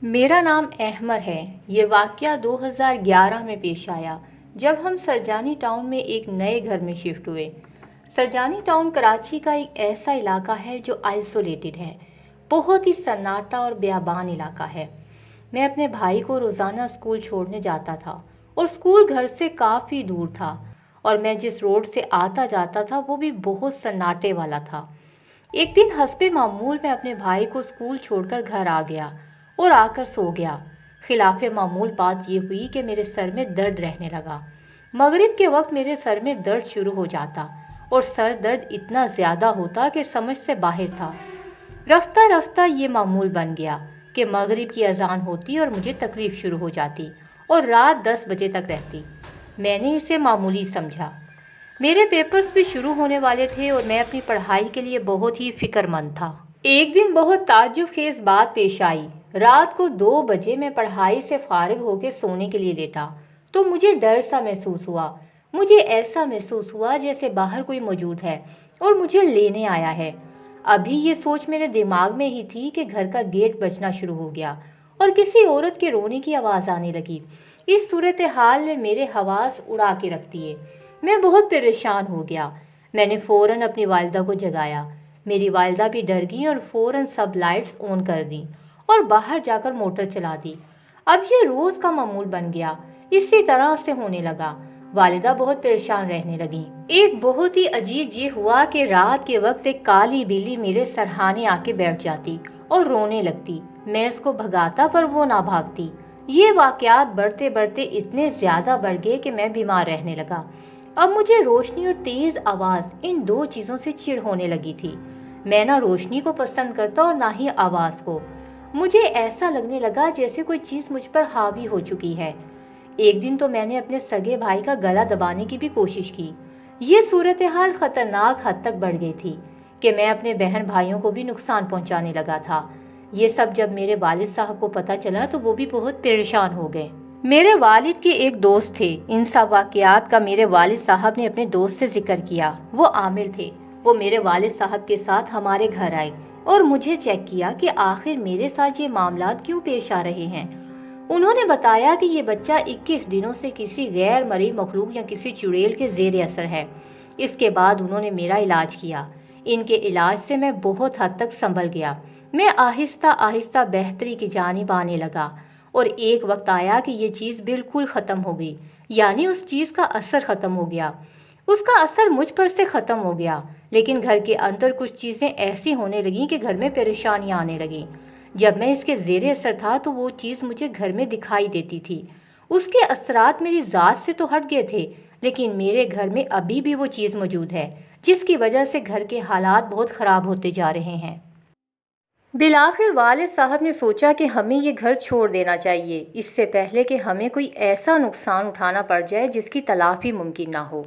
میرا نام احمر ہے۔ یہ واقعہ 2011 میں پیش آیا جب ہم سرجانی ٹاؤن میں ایک نئے گھر میں شفٹ ہوئے۔ سرجانی ٹاؤن کراچی کا ایک ایسا علاقہ ہے جو آئسولیٹڈ ہے، بہت ہی سناٹا اور بیابان علاقہ ہے۔ میں اپنے بھائی کو روزانہ اسکول چھوڑنے جاتا تھا اور اسکول گھر سے کافی دور تھا، اور میں جس روڈ سے آتا جاتا تھا وہ بھی بہت سناٹے والا تھا۔ ایک دن حسب معمول میں اپنے بھائی کو اسکول چھوڑ کر گھر آ گیا اور آ کر سو گیا۔ خلاف معمول بات یہ ہوئی کہ میرے سر میں درد رہنے لگا۔ مغرب کے وقت میرے سر میں درد شروع ہو جاتا اور سر درد اتنا زیادہ ہوتا کہ سمجھ سے باہر تھا۔ رفتہ رفتہ یہ معمول بن گیا کہ مغرب کی اذان ہوتی اور مجھے تکلیف شروع ہو جاتی اور رات 10 بجے تک رہتی۔ میں نے اسے معمولی سمجھا۔ میرے پیپرز بھی شروع ہونے والے تھے اور میں اپنی پڑھائی کے لیے بہت ہی فکر مند تھا۔ ایک دن بہت تعجب خیز بات پیش آئی۔ رات کو 2 بجے میں پڑھائی سے فارغ ہو کے سونے کے لیے لیٹا تو مجھے ڈر سا محسوس ہوا۔ مجھے ایسا محسوس ہوا جیسے باہر کوئی موجود ہے اور مجھے لینے آیا ہے۔ ابھی یہ سوچ میرے دماغ میں ہی تھی کہ گھر کا گیٹ بجنا شروع ہو گیا اور کسی عورت کے رونے کی آواز آنے لگی۔ اس صورتحال نے میرے حواس اڑا کے رکھ دیے۔ میں بہت پریشان ہو گیا۔ میں نے فوراً اپنی والدہ کو جگایا۔ میری والدہ بھی ڈر گئیں اور فوراً سب لائٹس آن کر دیں اور باہر جا کر موٹر چلا دی۔ اب یہ روز کا معمول بن گیا، اسی طرح سے ہونے لگا۔ والدہ بہت پریشان رہنے لگیں۔ ایک بہت ہی عجیب یہ ہوا کہ رات کے وقت ایک کالی بلی میرے سرہانے آ کے بیٹھ جاتی اور رونے لگتی۔ میں اس کو بھگاتا پر وہ نہ بھاگتی۔ یہ واقعات بڑھتے بڑھتے اتنے زیادہ بڑھ گئے کہ میں بیمار رہنے لگا۔ اب مجھے روشنی اور تیز آواز، ان 2 چیزوں سے چڑ ہونے لگی تھی۔ میں نہ روشنی کو پسند کرتا اور نہ ہی آواز کو۔ مجھے ایسا لگنے لگا جیسے کوئی چیز مجھ پر حاوی ہو چکی ہے۔ ایک دن تو میں نے اپنے سگے بھائی کا گلا دبانے کی بھی کوشش کی۔ یہ صورتحال خطرناک حد تک بڑھ گئی تھی کہ میں اپنے بہن بھائیوں کو بھی نقصان پہنچانے لگا تھا۔ یہ سب جب میرے والد صاحب کو پتہ چلا تو وہ بھی بہت پریشان ہو گئے۔ میرے والد کے ایک دوست تھے۔ ان سب واقعات کا میرے والد صاحب نے اپنے دوست سے ذکر کیا۔ وہ عامر تھے۔ وہ میرے والد صاحب کے ساتھ ہمارے گھر آئے اور مجھے چیک کیا کہ آخر میرے ساتھ یہ معاملات کیوں پیش آ رہے ہیں۔ انہوں نے بتایا کہ یہ بچہ 21 دنوں سے کسی غیر مرئی مخلوق یا کسی چڑیل کے زیر اثر ہے۔ اس کے بعد انہوں نے میرا علاج کیا۔ ان کے علاج سے میں بہت حد تک سنبھل گیا۔ میں آہستہ آہستہ بہتری کی جانب آنے لگا اور ایک وقت آیا کہ یہ چیز بالکل ختم ہو گئی، یعنی اس چیز کا اثر ختم ہو گیا۔ اس کا اثر مجھ پر سے ختم ہو گیا، لیکن گھر کے اندر کچھ چیزیں ایسی ہونے لگیں کہ گھر میں پریشانیاں آنے لگیں۔ جب میں اس کے زیر اثر تھا تو وہ چیز مجھے گھر میں دکھائی دیتی تھی۔ اس کے اثرات میری ذات سے تو ہٹ گئے تھے، لیکن میرے گھر میں ابھی بھی وہ چیز موجود ہے، جس کی وجہ سے گھر کے حالات بہت خراب ہوتے جا رہے ہیں۔ بالآخر والد صاحب نے سوچا کہ ہمیں یہ گھر چھوڑ دینا چاہیے، اس سے پہلے کہ ہمیں کوئی ایسا نقصان اٹھانا پڑ جائے جس کی تلافی ممکن نہ ہو۔